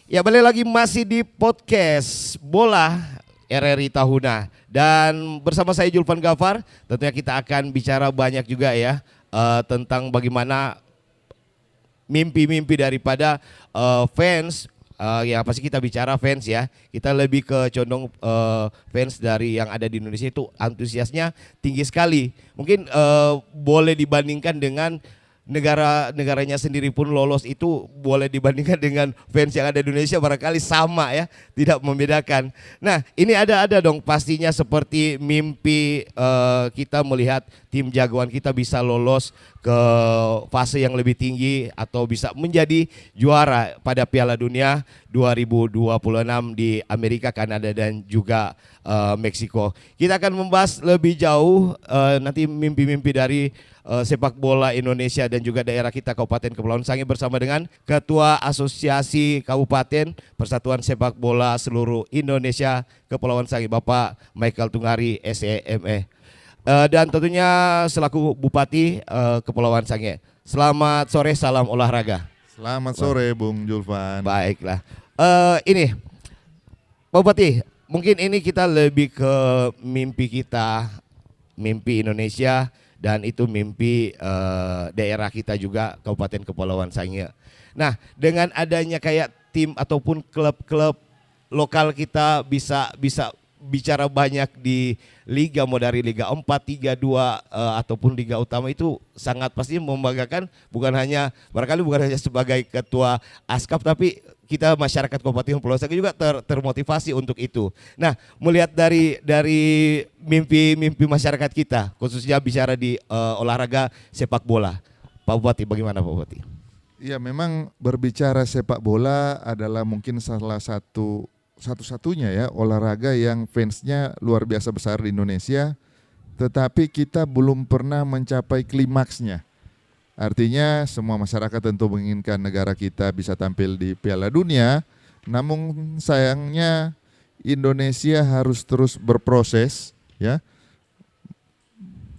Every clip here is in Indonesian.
Ya, balik lagi masih di podcast Bola RRI Tahuna dan bersama saya Julvan Gafar. Tentunya kita akan bicara banyak juga ya tentang bagaimana mimpi-mimpi daripada fans. Ya pasti kita bicara fans ya. Kita lebih ke condong fans dari yang ada di Indonesia itu antusiasnya tinggi sekali. Mungkin boleh dibandingkan dengan negaranya sendiri pun lolos itu boleh dibandingkan dengan fans yang ada di Indonesia barangkali sama ya, tidak membedakan. Nah, ini ada dong pastinya seperti mimpi kita melihat tim jagoan kita bisa lolos ke fase yang lebih tinggi atau bisa menjadi juara pada Piala Dunia 2026 di Amerika, Kanada dan juga Meksiko. Kita akan membahas lebih jauh nanti mimpi-mimpi dari sepak bola Indonesia dan juga daerah kita Kabupaten Kepulauan Sangihe bersama dengan Ketua Asosiasi Kabupaten Persatuan Sepak Bola Seluruh Indonesia Kepulauan Sangihe Bapak Michael Tungari SEME. Dan tentunya selaku Bupati Kepulauan Sangihe. Selamat sore, salam olahraga. Selamat sore Bung Julvan. Baiklah. Ini Pak Bupati, mungkin ini kita lebih ke mimpi kita, mimpi Indonesia. Dan itu mimpi daerah kita juga Kabupaten Kepulauan Sangihe. Nah, dengan adanya kayak tim ataupun klub-klub lokal kita bisa bicara banyak di liga, mau dari Liga 4, 3, 2 ataupun liga utama itu sangat pasti membanggakan, bukan hanya sebagai ketua Askap tapi kita masyarakat Kabupaten Kepulauan Sangihe juga termotivasi untuk itu. Nah, melihat dari mimpi masyarakat kita, khususnya bicara di olahraga sepak bola, Pak Bupati, bagaimana Pak Bupati? Ya, memang berbicara sepak bola adalah mungkin salah satu-satunya ya olahraga yang fansnya luar biasa besar di Indonesia, tetapi kita belum pernah mencapai klimaksnya. Artinya semua masyarakat tentu menginginkan negara kita bisa tampil di Piala Dunia, namun sayangnya Indonesia harus terus berproses ya.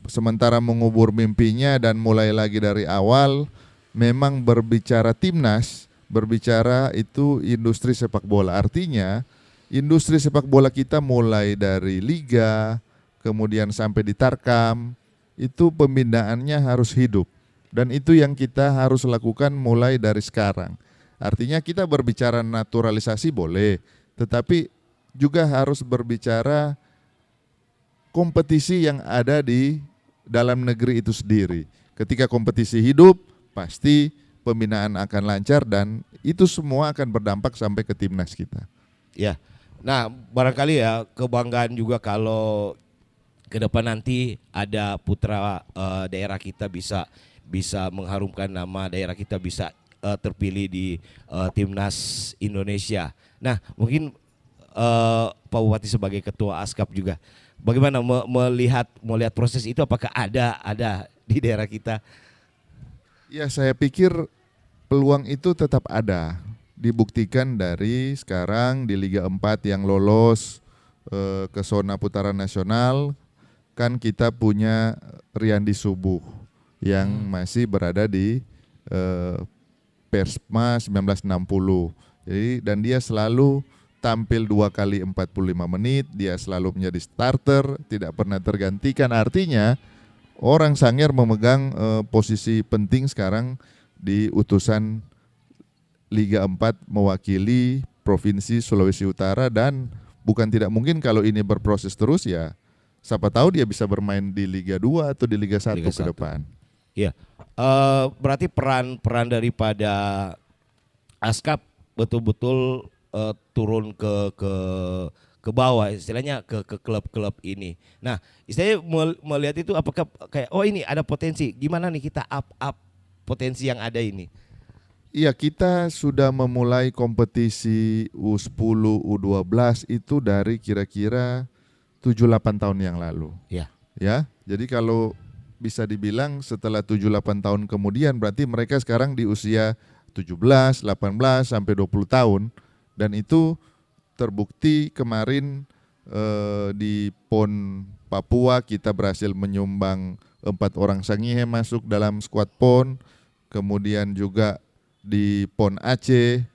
Sementara mengubur mimpinya dan mulai lagi dari awal, memang berbicara timnas, berbicara itu industri sepak bola. Artinya industri sepak bola kita mulai dari liga, kemudian sampai di Tarkam, itu pembinaannya harus hidup. Dan itu yang kita harus lakukan mulai dari sekarang. Artinya kita berbicara naturalisasi boleh, tetapi juga harus berbicara kompetisi yang ada di dalam negeri itu sendiri. Ketika kompetisi hidup, pasti pembinaan akan lancar dan itu semua akan berdampak sampai ke timnas kita. Ya, nah barangkali ya kebanggaan juga kalau ke depan nanti ada putra daerah kita bisa mengharumkan nama daerah kita, bisa terpilih di timnas Indonesia. Nah, mungkin Pak Bupati sebagai ketua Askap juga, bagaimana melihat proses itu, apakah ada di daerah kita? Ya, saya pikir peluang itu tetap ada. Dibuktikan dari sekarang di Liga 4 yang lolos ke zona putaran nasional, kan kita punya Riyandi Subuh yang masih berada di Persma 1960. Jadi dan dia selalu tampil 2 kali 45 menit, dia selalu menjadi starter, tidak pernah tergantikan. Artinya orang Sangir memegang posisi penting sekarang di utusan Liga 4 mewakili Provinsi Sulawesi Utara, dan bukan tidak mungkin kalau ini berproses terus ya siapa tahu dia bisa bermain di Liga 2 atau di Liga 1 ke depan. Iya, berarti peran daripada Askap betul-betul turun ke bawah, istilahnya ke klub-klub ini. Nah, istilahnya melihat itu apakah kayak ini ada potensi, gimana nih kita up potensi yang ada ini? Iya, kita sudah memulai kompetisi U10, U12 itu dari kira-kira 7-8 tahun yang lalu. Ya. Ya, jadi kalau bisa dibilang setelah 7-8 tahun kemudian berarti mereka sekarang di usia 17, 18 sampai 20 tahun, dan itu terbukti kemarin di PON Papua kita berhasil menyumbang 4 orang Sangihe masuk dalam skuad PON, kemudian juga di PON Aceh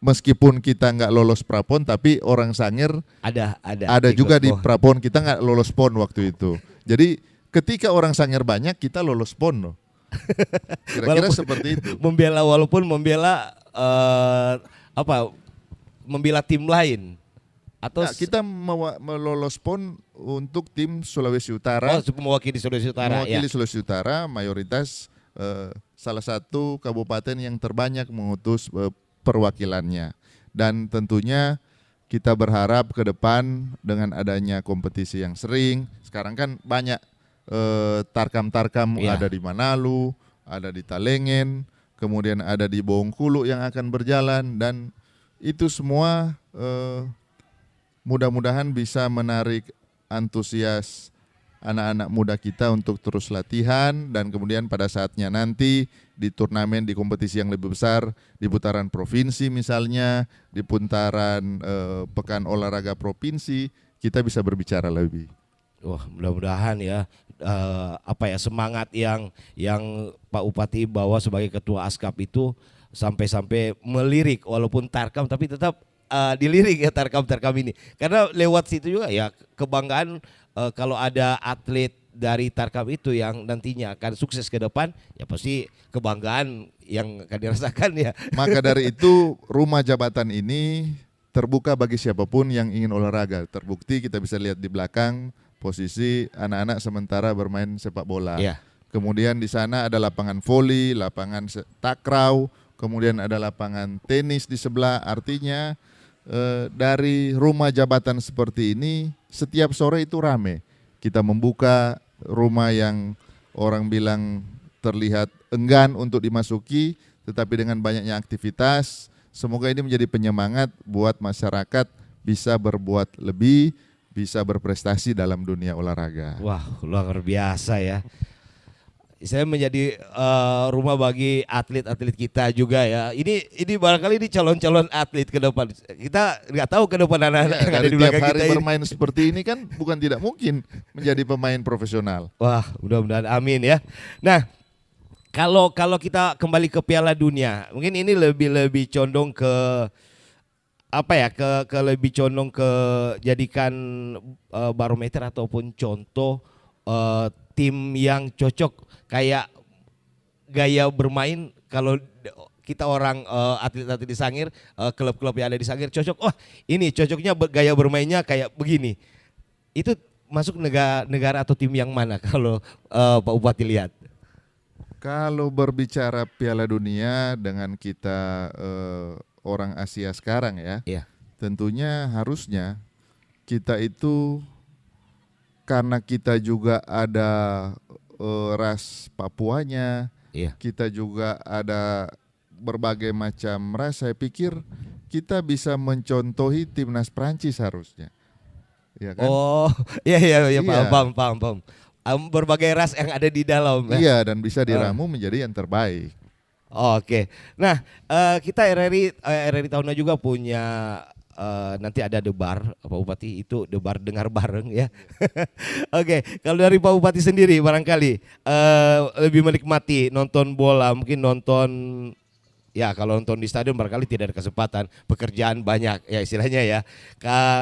meskipun kita nggak lolos prapon, tapi orang Sangir ada juga di prapon, kita nggak lolos pon waktu itu. Jadi ketika orang Sangir banyak, kita lolos pon loh. Kira-kira seperti itu. Walaupun membela membela tim lain. Atau kita melolos pon untuk tim Sulawesi Utara. Mewakili Sulawesi Utara. Mewakili Sulawesi Utara, mayoritas salah satu kabupaten yang terbanyak mengutus perwakilannya. Dan tentunya kita berharap ke depan dengan adanya kompetisi yang sering. Sekarang kan banyak tarkam-tarkam ada di Manalu, ada di Talengen, kemudian ada di Bongkulu yang akan berjalan, dan itu semua mudah-mudahan bisa menarik antusias anak-anak muda kita untuk terus latihan, dan kemudian pada saatnya nanti di turnamen, di kompetisi yang lebih besar, di putaran provinsi misalnya, di putaran pekan olahraga provinsi, kita bisa berbicara lebih. Wah, mudah-mudahan ya semangat yang Pak Bupati bawa sebagai ketua Askap itu sampai melirik, walaupun tarkam tapi tetap dilirik ya tarkam ini. Karena lewat situ juga ya kebanggaan kalau ada atlet dari tarkam itu yang nantinya akan sukses ke depan, ya pasti kebanggaan yang akan dirasakan ya. Maka dari itu rumah jabatan ini terbuka bagi siapapun yang ingin olahraga. Terbukti kita bisa lihat di belakang posisi anak-anak sementara bermain sepak bola. Ya. Kemudian di sana ada lapangan voli, lapangan takraw, kemudian ada lapangan tenis di sebelah. Artinya dari rumah jabatan seperti ini setiap sore itu rame. Kita membuka rumah yang orang bilang terlihat enggan untuk dimasuki, tetapi dengan banyaknya aktivitas, semoga ini menjadi penyemangat buat masyarakat bisa berbuat lebih, bisa berprestasi dalam dunia olahraga. Wah, luar biasa ya. Saya menjadi rumah bagi atlet-atlet kita juga ya. Ini barangkali ini calon-calon atlet ke depan. Kita nggak tahu ke depan anak-anak yang ada di belakang kita. Tiap hari bermain seperti ini kan bukan tidak mungkin menjadi pemain profesional. Wah, mudah-mudahan amin ya. Nah, kalau kita kembali ke Piala Dunia, mungkin ini lebih condong ke ke lebih condong ke jadikan barometer ataupun contoh tim yang cocok, kayak gaya bermain. Kalau kita orang atlet-atlet di Sangir, klub-klub yang ada di Sangir cocok, ini cocoknya gaya bermainnya kayak begini. Itu masuk negara atau tim yang mana kalau Pak Bupati lihat? Kalau berbicara Piala Dunia dengan kita orang Asia sekarang ya, tentunya harusnya kita itu, karena kita juga ada ras Papuanya, kita juga ada berbagai macam ras. Saya pikir kita bisa mencontohi timnas Prancis harusnya, ya kan? Oh, iya, paham. Berbagai ras yang ada di dalam. Iya, dan bisa diramu menjadi yang terbaik. Oke, nah kita RRI Tahuna juga punya nanti ada debar, Pak Bupati, itu debar dengar bareng ya. Oke, kalau dari Pak Bupati sendiri barangkali lebih menikmati nonton bola, mungkin nonton ya, kalau nonton di stadion barangkali tidak ada kesempatan, pekerjaan banyak ya istilahnya ya.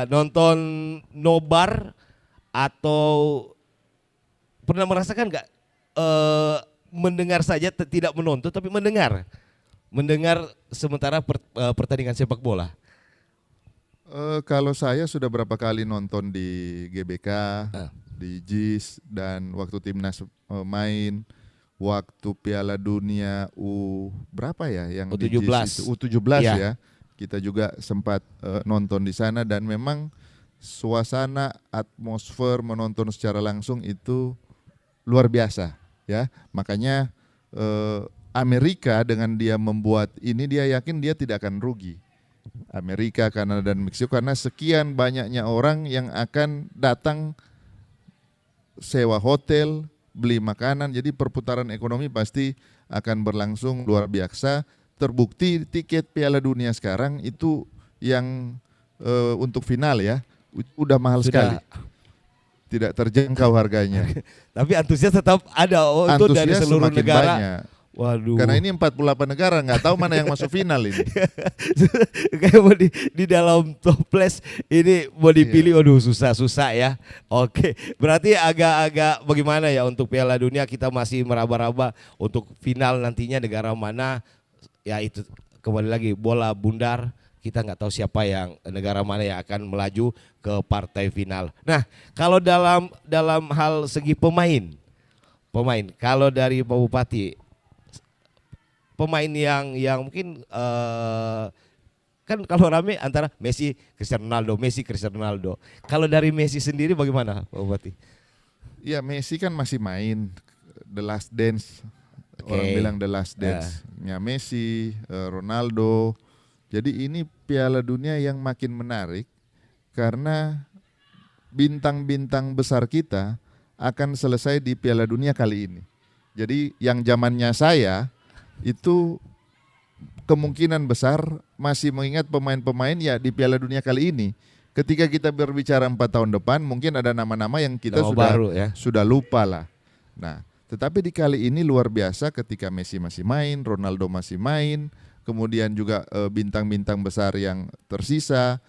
Nonton nobar atau pernah merasakan nggak mendengar saja tidak menonton tapi mendengar sementara pertandingan sepak bola? Kalau saya sudah berapa kali nonton di GBK, di JIS, dan waktu timnas main, waktu Piala Dunia berapa ya yang U17 di JIS itu, U17 ya. Kita juga sempat nonton di sana, dan memang suasana atmosfer menonton secara langsung itu luar biasa ya. Makanya Amerika dengan dia membuat ini, dia yakin dia tidak akan rugi. Amerika, Kanada, dan Meksiko, karena sekian banyaknya orang yang akan datang sewa hotel, beli makanan, jadi perputaran ekonomi pasti akan berlangsung luar biasa. Terbukti tiket Piala Dunia sekarang itu yang untuk final ya, udah mahal sekali, tidak terjangkau harganya. Tapi antusias tetap ada untuk dari seluruh negara. Banyak. Waduh. Karena ini 48 negara, nggak tahu mana yang masuk final ini. Kayak mau di dalam toples ini mau dipilih, waduh susah-susah ya. Oke, berarti agak-agak bagaimana ya untuk Piala Dunia, kita masih meraba-raba untuk final nantinya negara mana. Ya itu kembali lagi bola bundar, kita nggak tahu siapa yang negara mana yang akan melaju ke partai final. Nah, kalau dalam hal segi pemain, kalau dari Pak Bupati, pemain yang mungkin kan kalau rame antara Messi, Cristiano Ronaldo. Kalau dari Messi sendiri bagaimana, Pak Bupati? Ya Messi kan masih main The Last Dance. Orang bilang The Last Dance. Ya Messi, Ronaldo. Jadi ini Piala Dunia yang makin menarik karena bintang-bintang besar kita akan selesai di Piala Dunia kali ini. Jadi yang zamannya saya itu kemungkinan besar masih mengingat pemain-pemain ya di Piala Dunia kali ini. Ketika kita berbicara 4 tahun depan, mungkin ada nama-nama yang kita sudah lupa lah. Nah, tetapi di kali ini luar biasa ketika Messi masih main, Ronaldo masih main, kemudian juga bintang-bintang besar yang tersisa,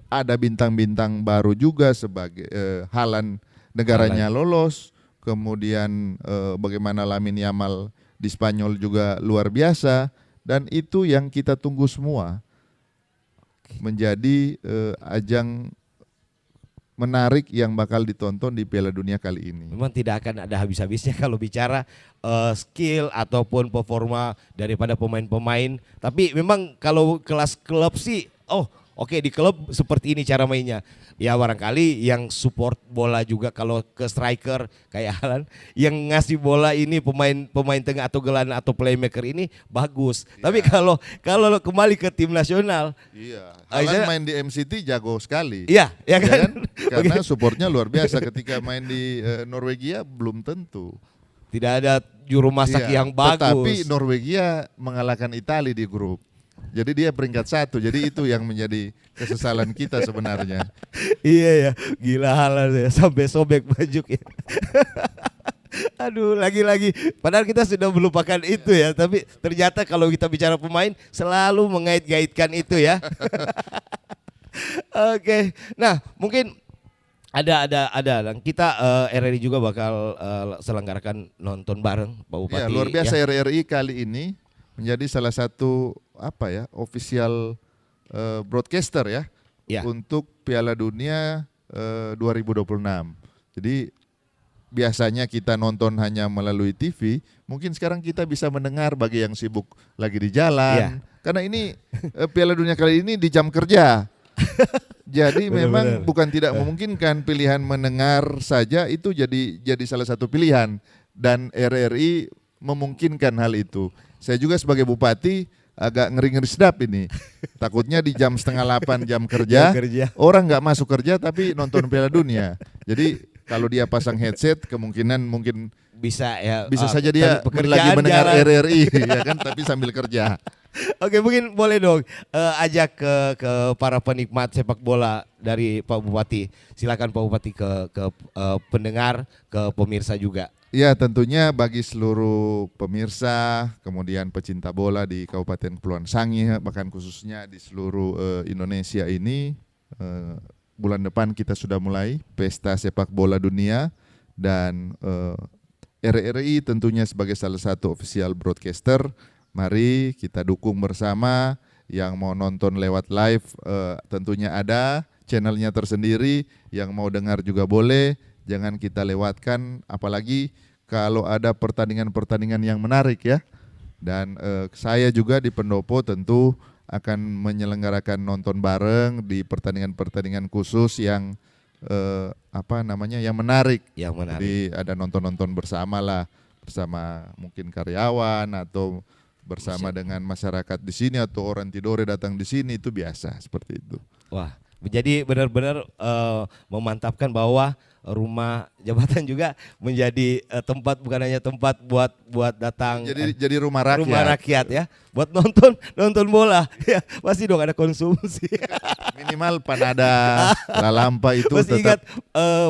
ada bintang-bintang baru juga sebagai Haaland negaranya lolos, kemudian bagaimana Lamine Yamal di Spanyol juga luar biasa, dan itu yang kita tunggu semua menjadi ajang menarik yang bakal ditonton di Piala Dunia kali ini. Memang tidak akan ada habis-habisnya kalau bicara skill ataupun performa daripada pemain-pemain. Tapi memang kalau kelas klub sih, oke, di klub seperti ini cara mainnya. Ya barangkali yang support bola juga kalau ke striker kayak Haaland, yang ngasih bola ini pemain tengah atau gelandang atau playmaker ini bagus. Ya. Tapi kalau kembali ke tim nasional, Haaland main di MCT jago sekali. Iya, ya kan? Karena supportnya luar biasa. Ketika main di Norwegia belum tentu. Tidak ada juru masak yang bagus. Tetapi Norwegia mengalahkan Italia di grup. Jadi dia peringkat 1, jadi itu yang menjadi kesesalan kita sebenarnya. Iya ya, gila Haaland ya, sampai sobek baju ya. Aduh, lagi-lagi. Padahal kita sudah melupakan itu ya, tapi ternyata kalau kita bicara pemain selalu mengait-gaitkan itu ya. Oke, nah mungkin ada. Kita RRI juga bakal selenggarakan nonton bareng Pak Bupati. Ya, luar biasa ya. RRI kali ini menjadi salah satu official broadcaster ya untuk Piala Dunia 2026. Jadi biasanya kita nonton hanya melalui TV, mungkin sekarang kita bisa mendengar bagi yang sibuk lagi di jalan. Karena ini Piala Dunia kali ini di jam kerja. Jadi memang bukan tidak memungkinkan pilihan mendengar saja itu jadi salah satu pilihan, dan RRI memungkinkan hal itu. Saya juga sebagai bupati agak ngeri-ngeri sedap ini. Takutnya di jam 7:30 jam kerja, orang nggak masuk kerja tapi nonton Piala Dunia. Jadi kalau dia pasang headset mungkin bisa saja dia lagi mendengar RRI ya kan, tapi sambil kerja. Oke, mungkin boleh dong ajak ke para penikmat sepak bola dari Pak Bupati. Silakan Pak Bupati ke pendengar, ke pemirsa juga. Ya, tentunya bagi seluruh pemirsa, kemudian pecinta bola di Kabupaten Kepulauan Sangihe, bahkan khususnya di seluruh Indonesia ini, bulan depan kita sudah mulai pesta sepak bola dunia, dan RRI tentunya sebagai salah satu official broadcaster, mari kita dukung bersama. Yang mau nonton lewat live tentunya ada channelnya tersendiri, yang mau dengar juga boleh. Jangan kita lewatkan, apalagi kalau ada pertandingan-pertandingan yang menarik ya. Dan saya juga di Pendopo tentu akan menyelenggarakan nonton bareng di pertandingan-pertandingan khusus yang yang menarik. Jadi ada nonton-nonton bersama lah, bersama mungkin karyawan atau bersama dengan masyarakat di sini, atau orang Tidore datang di sini, itu biasa seperti itu. Wah, jadi benar-benar memantapkan bahwa rumah jabatan juga menjadi tempat, bukan hanya tempat buat datang, jadi rumah rakyat ya, buat nonton bola ya, pasti dong ada konsumsi. Minimal panada lalampa itu masih ingat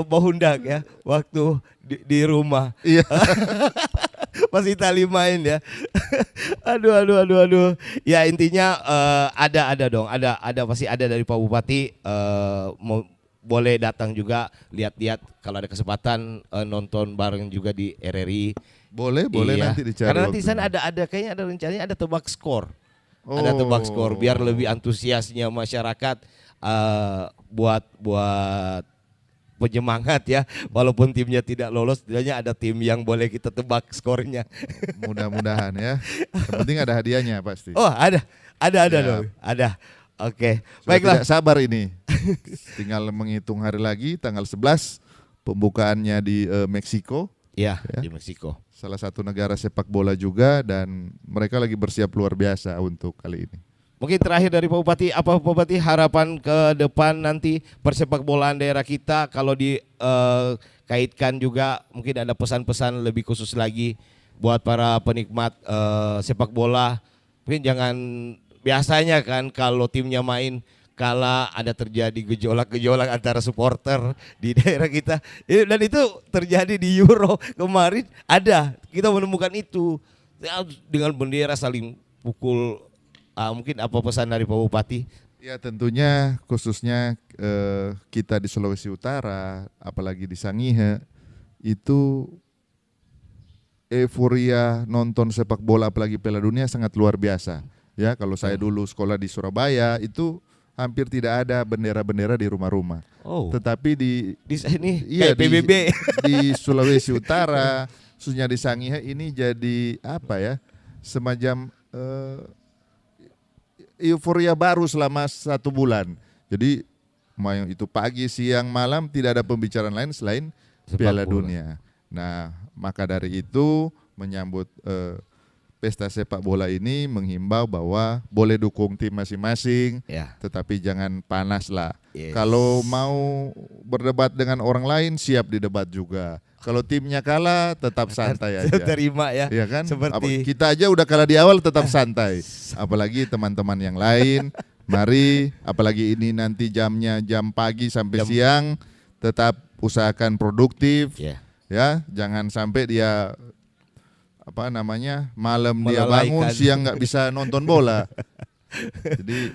Bohundak ya, waktu di rumah. Iya. Pas Itali main ya. Aduh. Ya intinya ada dong, ada pasti ada dari Pak Bupati, boleh datang juga lihat-lihat kalau ada kesempatan, nonton bareng juga di RRI. Boleh Iya. nanti dicari. Karena nanti waktunya. sana ada kayaknya ada rencananya ada tebak skor. Ada tebak skor biar lebih antusiasnya masyarakat, buat penyemangat ya. Walaupun timnya tidak lolos, setidaknya ada tim yang boleh kita tebak skornya. Mudah-mudahan ya. Yang penting ada hadiahnya pasti. Oh, ada Ya. dong. Ada. Oke. Sudah Baiklah. tidak sabar ini. Tinggal menghitung hari lagi tanggal 11 pembukaannya di Meksiko. Ya, Ya. di Meksiko. Salah satu negara sepak bola juga dan mereka lagi bersiap luar biasa untuk kali ini. Mungkin terakhir dari Pak Bupati, apa Pak Bupati harapan ke depan nanti persepak bolaan daerah kita kalau dikaitkan juga mungkin ada pesan-pesan lebih khusus lagi buat para penikmat sepak bola. Mungkin jangan biasanya kan kalau timnya main kala ada terjadi gejolak-gejolak antara supporter di daerah kita. Dan itu terjadi di Euro kemarin, kita menemukan itu dengan bendera saling pukul. Mungkin apa pesan dari Pak Bupati? Ya tentunya khususnya kita di Sulawesi Utara, apalagi di Sangihe, itu euforia nonton sepak bola apalagi Piala Dunia sangat luar biasa. Ya kalau saya dulu sekolah di Surabaya itu hampir tidak ada bendera-bendera di rumah-rumah. Oh. Tetapi di Sini iya, kayak PBB. di Sulawesi Utara, khususnya di Sangihe ini jadi apa ya? Semacam euforia baru selama 1 bulan. Jadi mau itu pagi, siang, malam tidak ada pembicaraan lain selain Sepak Piala bola. Dunia. Nah, maka dari itu menyambut pesta sepak bola ini menghimbau bahwa boleh dukung tim masing-masing, Ya. tetapi jangan panas lah. Yes. Kalau mau berdebat dengan orang lain siap didebat juga. Kalau timnya kalah tetap santai aja. Terima ya. Iya kan? Seperti Kita aja udah kalah di awal tetap santai. Apalagi teman-teman yang lain. Mari, apalagi ini nanti jamnya jam pagi sampai siang, tetap usahakan produktif. ya. Ya, jangan sampai dia malam dia bangun, Melalaikan. siang nggak bisa nonton bola. Jadi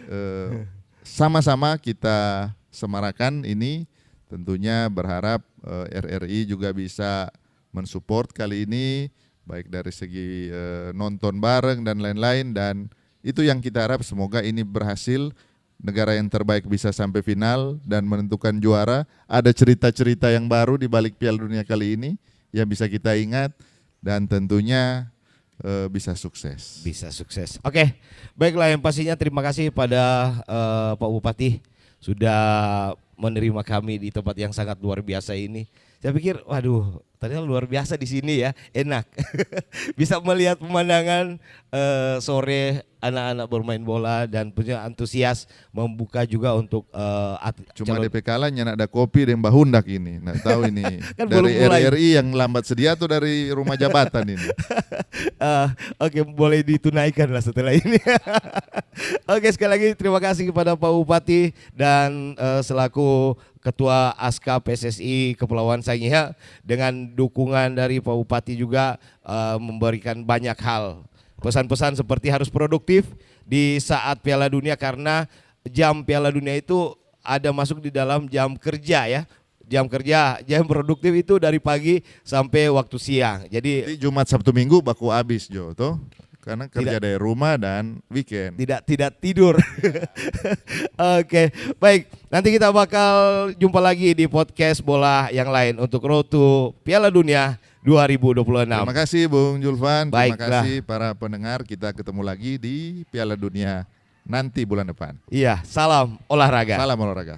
sama-sama kita semarakan ini. Tentunya berharap RRI juga bisa mensupport kali ini, baik dari segi nonton bareng dan lain-lain, dan itu yang kita harap semoga ini berhasil, negara yang terbaik bisa sampai final dan menentukan juara. Ada cerita-cerita yang baru di balik Piala Dunia kali ini yang bisa kita ingat dan tentunya bisa sukses. Bisa sukses. Oke, baiklah, yang pastinya terima kasih pada Pak Bupati sudah menerima kami di tempat yang sangat luar biasa ini. Saya pikir, waduh, ternyata luar biasa di sini ya, enak. Bisa melihat pemandangan sore anak-anak bermain bola dan punya antusias membuka juga untuk Cuma DP kalah nyanak ada kopi dan bahundak ini. Nah tahu ini Kan belum dari mulai. RRI yang lambat sedia atau dari rumah jabatan ini. Oke, boleh ditunaikan lah setelah ini. Oke, sekali lagi terima kasih kepada Pak Bupati dan selaku Ketua Aska PSSI Kepulauan Sangihe, dengan dukungan dari Pak Bupati juga memberikan banyak hal. Pesan-pesan seperti harus produktif di saat Piala Dunia, karena jam Piala Dunia itu ada masuk di dalam jam kerja ya. Jam kerja, jam produktif itu dari pagi sampai waktu siang. Jadi Jumat Sabtu Minggu baku habis Jo toh. Karena kerja Tidak. dari rumah dan weekend. tidak tidur. Oke, baik. Nanti kita bakal jumpa lagi di podcast bola yang lain untuk Road to Piala Dunia 2026. Terima kasih Bung Julvan. Terima Baiklah. kasih para pendengar. Kita ketemu lagi di Piala Dunia nanti bulan depan. Iya, salam olahraga. Salam olahraga.